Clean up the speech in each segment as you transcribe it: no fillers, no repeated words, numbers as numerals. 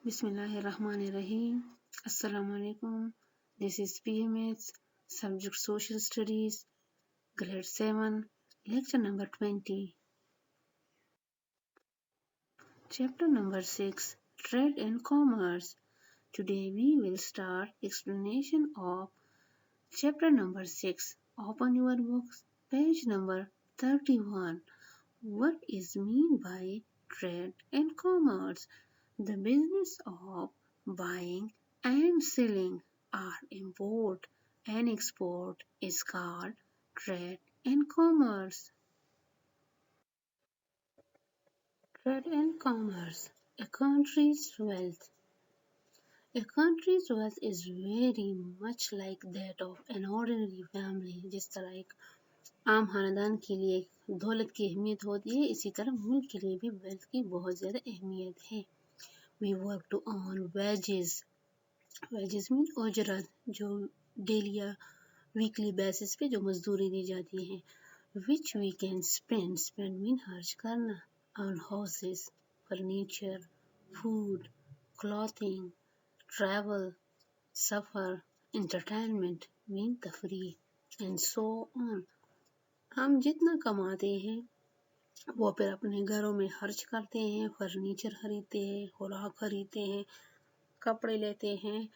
Bismillahirrahmanirrahim. Assalamu alaikum. This is PMS, subject Social Studies, grade 7, lecture number 20, chapter number 6, Trade and Commerce. Today we will start explanation of chapter number 6. Open your books, page number 31. What is meant by trade and commerce? The business of buying and selling or import and export is called trade and commerce. Trade and commerce. A country's wealth. A country's wealth is very much like that of an ordinary family. जिस तरह एक आम खानदान के लिए दौलत की अहमियत होती है, इसी तरह मुल्क के लिए भी वेल्थ की बहुत ज़्यादा अहमियत है. We work to earn wages. Wages mean उजरत, जो डेली या वीकली बेसिस पे जो मजदूरी दी जाती है. Which we can spend. Spend mean खर्च करना. On houses, furniture, food, clothing, travel, suffer, entertainment mean तफरीह, and so on. हम जितना कमाते हैं वो फिर अपने घरों में खर्च करते हैं, फर्नीचर खरीदते हैं, खुराक खरीदते हैं, कपड़े लेते हैं,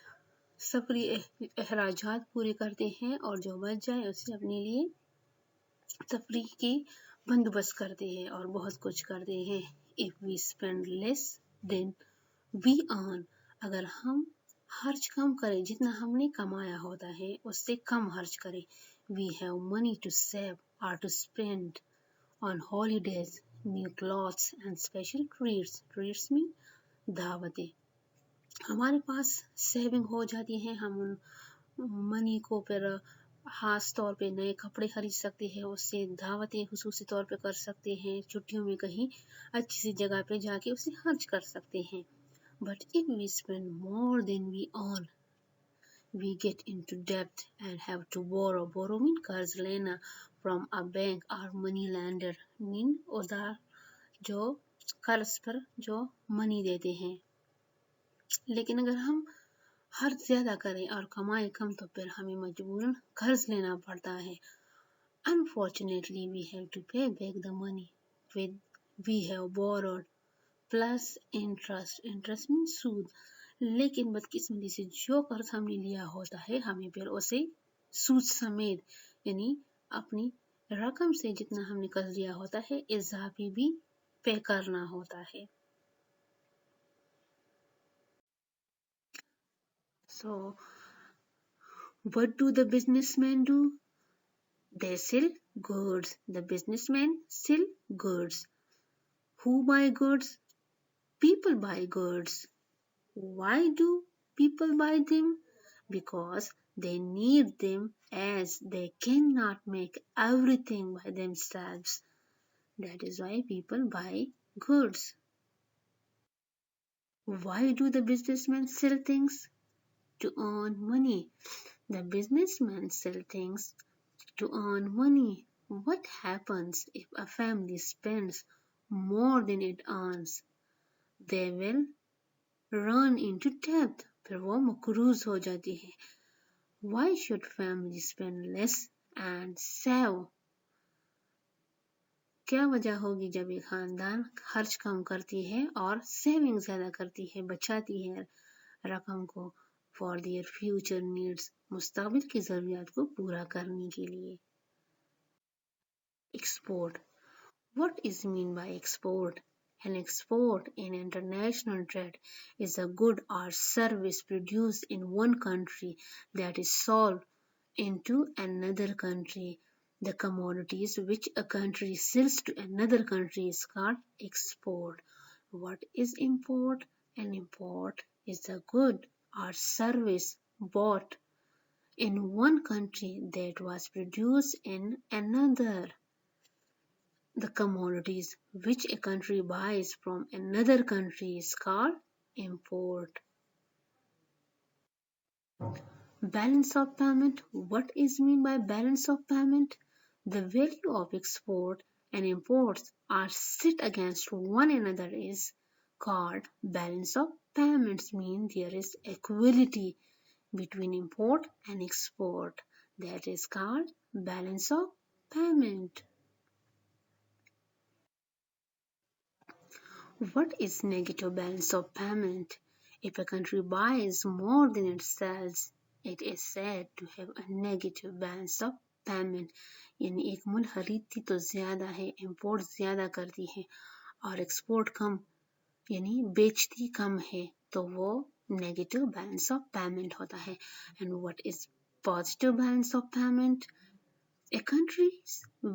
सफरी अखराजात पूरे करते हैं और जो बच जाए उससे अपने लिए तफरीह की बंदोबस्त करते हैं और बहुत कुछ करते हैं. If we spend less than we earn, अगर हम खर्च कम करें, जितना हमने कमाया होता है उससे कम खर्च करें. We have money to save or to spend on holidays, new clothes and special treats. Treats mean दावतें. हमारे पास सेविंग हो जाती है, हम उन मनी को फिर खास तौर पे नए कपड़े खरीद सकते हैं, उससे दावतें खुसूसी तौर पे कर सकते हैं, छुट्टियों में कहीं अच्छी सी जगह पे जाके उसे खर्च कर सकते हैं. But if we spend more than we earn, we get into debt and have to borrow. Borrow mean कर्ज लेना from a bank or money lender mean उधार, जो कर्ज पर जो मनी देते हैं. लेकिन अगर हम खर्च ज़्यादा करें और कमाई कम तो फिर हमें मजबूरन कर्ज लेना पड़ता है. Unfortunately, we have to pay back the money we have borrowed plus interest. Interest means सूद. लेकिन बदकिस्मती से जो कर्ज हमने लिया होता है हमें फिर उसे सूद समेत यानी अपनी रकम से जितना हमने कर्ज लिया होता है इजाफी भी पे करना होता है. So, what do the businessmen do? They sell goods. The businessmen sell goods. Who buy goods? People buy goods. Why do people buy them? Because they need them as they cannot make everything by themselves. That is why people buy goods. Why do the businessmen sell things? To earn money. The businessmen sell things to earn money. What happens if a family spends more than it earns? They will run into debt. फिर वो मकरूज हो जाती है. Why should families spend less and save? क्या वजह होगी जब एक खानदान खर्च कम करती है और सेविंग ज़्यादा करती है, बचाती है रकम को for their future needs, मुस्तकबिल की ज़रूरियात को पूरा करने के लिए. Export. What is mean by export? An export in international trade is a good or service produced in one country that is sold into another country. The commodities which a country sells to another country is called export. What is import? An import is a good or service bought in one country that was produced in another. The commodities which a country buys from another country is called import. Balance of payment. What is mean by balance of payment? The value of export and imports are set against one another is called balance of payments, mean there is equality between import and export. That is called balance of payment. What is negative balance of payment? If a country buys more than it sells, it is said to have a negative balance of payment. यानी एक मुल्क खरीदती तो ज्यादा है, import ज्यादा करती है और एक्सपोर्ट कम यानी बेचती कम है, तो वो नेगेटिव बैलेंस ऑफ पेमेंट होता है. And what is positive balance of payment? A country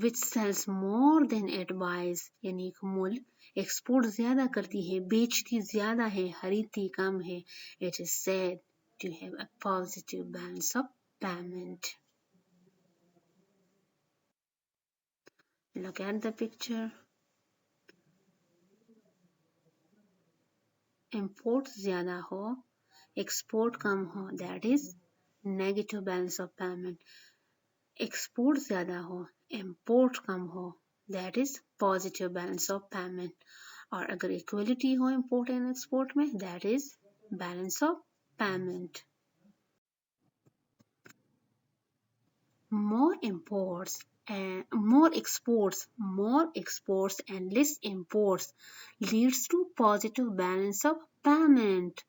which sells more than it buys, यानी एक मुल्क एक्सपोर्ट ज्यादा करती है, बेचती ज्यादा है, खरीदती कम है, it is said to have a positive balance of payment. Look at the picture. Import ज्यादा हो, एक्सपोर्ट कम हो, that is negative balance of payment. Export ज्यादा हो, इंपोर्ट कम हो, that is positive balance of payment. और अगर इक्वलिटी हो import and export में, that is balance of payment. More imports and more exports and less imports leads to positive balance of payment.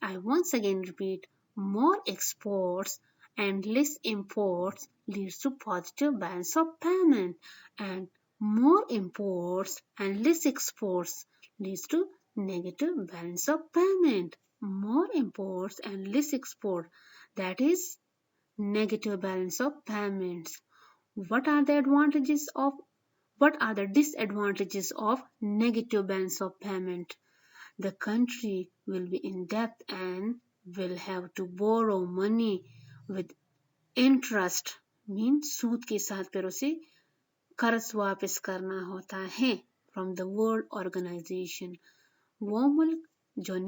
I once again repeat, more exports and less imports leads to positive balance of payment, and more imports and less exports leads to negative balance of payment. More imports and less export, that is negative balance of payments. What are the advantages of what are the disadvantages of negative balance of payment? The country will be in debt and will have to borrow money with interest, means सूद के साथ फिर उसे कर्ज वापस करना होता है from the World Organization. वो मुल्क जो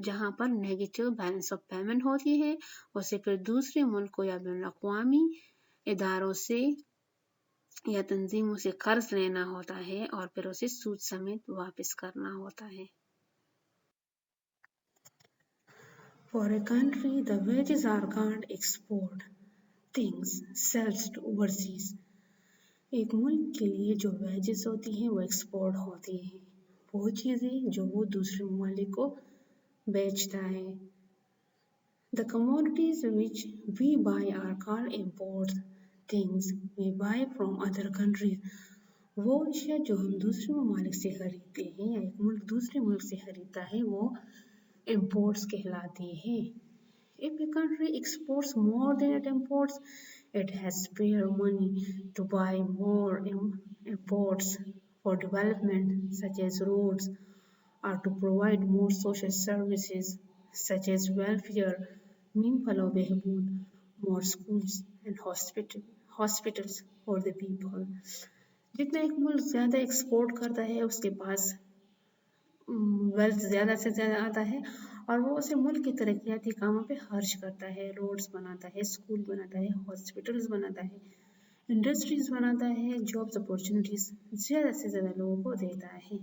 जहाँ पर नेगेटिव बैलेंस ऑफ पेमेंट होती है, उसे फिर दूसरे मुल्क को या बैनुल अक़वामी इदारों से या तंजीमों से कर्ज लेना होता है और फिर उसे सूद समेत वापस करना होता है. For a country, the wages are called export things sells to overseas. एक मुल्क के लिए जो वेजेस होती हैं वो एक्सपोर्ट होती हैं, वो चीज़ें जो वो दूसरे ममालिक को बेचता है. The commodities which we buy are called imports things we buy from other countries. वो अशिया जो हम दूसरे ममालिक से खरीदते हैं या एक मुल्क दूसरे मुल्क से खरीदता है, वो imports कहलाती है. If a country exports more than it imports, it has spare money to buy more imports for development such as roads or to provide more social services such as welfare, mean Falah behbood, more schools and hospitals for the people. जितना एक मुल्क ज़्यादा export करता है, उसके पास wealth ज़्यादा से ज़्यादा आता है और वो उसे मुल्क के तरक्याती कामों पे खर्च करता है, रोड्स बनाता है, स्कूल बनाता है, हॉस्पिटल्स बनाता है, इंडस्ट्रीज बनाता है, जॉब्स अपॉर्चुनिटीज ज़्यादा से ज़्यादा लोगों को देता है.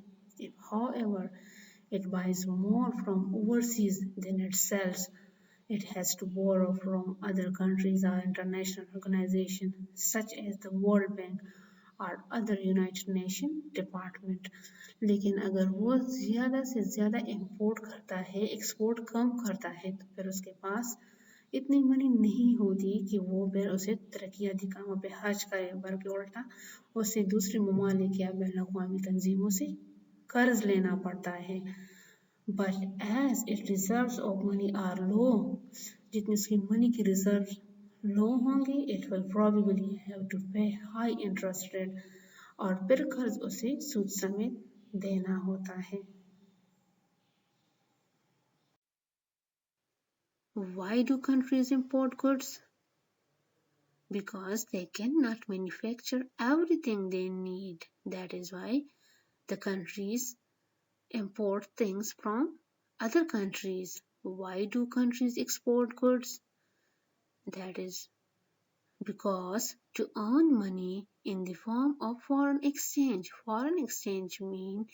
However, it buys more from overseas than it sells. It has to borrow from other countries or international organizations such as the World Bank और अदर यूनाइटेड नेशन डिपार्टमेंट. लेकिन अगर वो ज़्यादा से ज़्यादा इंपोर्ट करता है, एक्सपोर्ट कम करता है, तो फिर उसके पास इतनी मनी नहीं होती कि वो फिर उसे तरक्याती कामों पे खर्च करे, बल्कि उल्टा उसे दूसरे ममालिक या बैनुल अक़वामी तंजीमों से कर्ज लेना पड़ता है. But as its reserves of money are low, जितनी उसकी मनी की रिजर्व लो होंगे, it will probably have to pay high interest rate और फिर कर्ज उसे सूद समेत देना होता है. Why do countries import goods? Because they cannot manufacture everything they need. That is why the countries import things from other countries. Why do countries export goods? That is because to earn money in the form of foreign exchange mean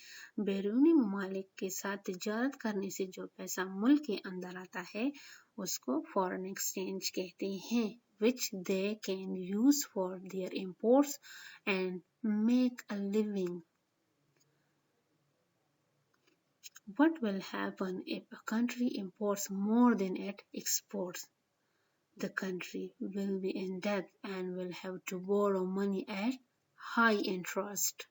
बैरूनी ममालिक के साथ तिजारत करने से जो पैसा मुल्क के अंदर आता है उसको foreign exchange कहते हैं, which they can use for their imports and make a living. What will happen if a country imports more than it exports? The country will be in debt and will have to borrow money at high interest.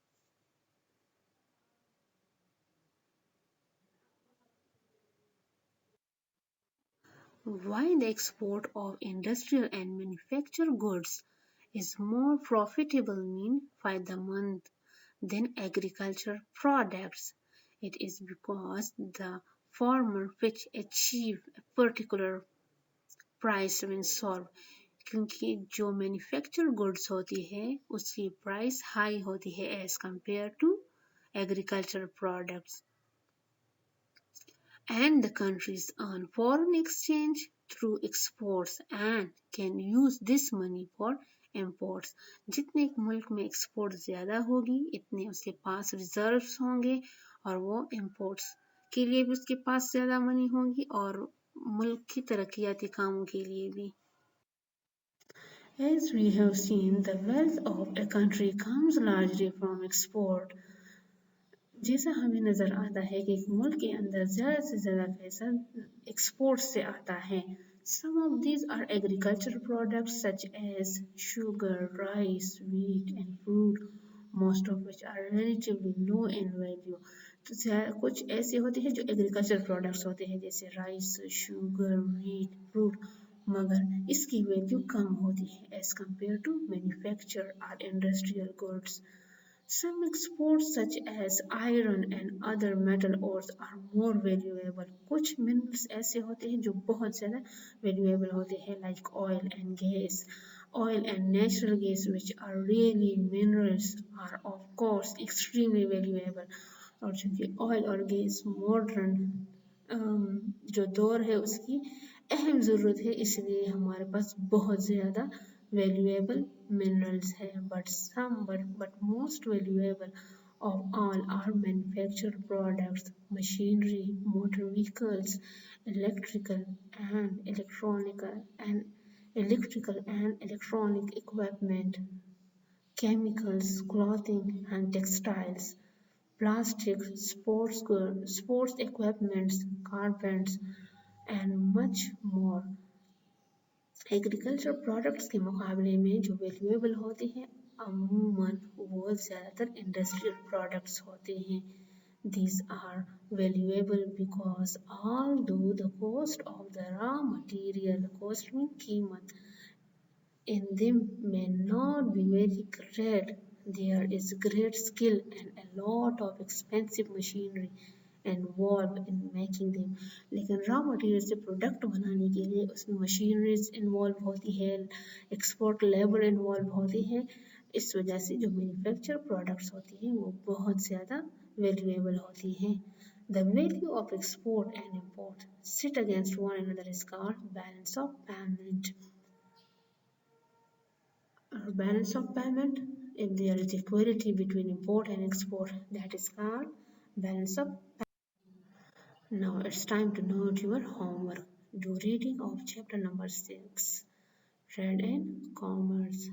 Why the export of industrial and manufactured goods is more profitable mean by the month than agriculture products. It is because the farmer which achieve a particular price when solve, क्योंकि जो manufacture goods होती है उसकी price high होती है as compare to agriculture products and the countries earn foreign exchange through exports and can use this money for imports. जितने एक मुल्क में एक्सपोर्ट ज़्यादा होगी इतने उसके पास रिजर्व्स होंगे और वो imports के लिए भी उसके पास ज़्यादा मनी होगी और मुल्क की तरक्याती कामों के लिए भी. As we have seen, the wealth of a country comes largely from export. जैसा हमें नज़र आता है कि एक मुल्क के अंदर ज़्यादा से ज़्यादा पैसा एक्सपोर्ट से आता है. Some of these are agricultural products such as sugar, rice, wheat and fruit, most of which are relatively low in value. तो कुछ ऐसे होते हैं जो एग्रीकल्चर प्रोडक्ट्स होते हैं जैसे राइस, शुगर, व्हीट, फ्रूट, मगर इसकी वैल्यू कम होती है एज कम्पेयर टू मैन्युफैक्चर और industrial goods. Some exports such as iron and other metal ores are more valuable. कुछ minerals ऐसे होते हैं जो बहुत ज़्यादा valuable होते हैं like oil and gas. Oil and natural gas which are really minerals are of course extremely valuable. और चूँकि oil और gas modern जो दौर है उसकी अहम ज़रूरत है इसलिए हमारे पास बहुत ज़्यादा valuable minerals है but most valuable of all are manufactured products, machinery, motor vehicles, electrical and electronic equipment, chemicals, clothing and textiles, plastic, sports equipments, carpets and much more. Agriculture products के मुकाबले में जो वैल्यूएबल होते हैं अमूमन वो ज़्यादातर इंडस्ट्रियल प्रोडक्ट्स होते हैं. These are valuable because although the cost of the raw material cost में कीमत in them may not be very great, there is great skill and a lot of expensive machinery involved in making them. लेकिन raw material से product बनाने के लिए उसमें machineries involve होती है, एक्सपोर्ट लेबर इन्वॉल्व होती है. इस वजह से जो मैन्युफैक्चर प्रोडक्ट्स होती हैं वो बहुत ज़्यादा वैल्यूएबल होती हैं. The value of export and import sit against one another is called balance of payment. Balance of payment, if there is equality between import and export, that is called balance of payment. Now it's time to note your homework. Do reading of chapter number 6, Trade and Commerce.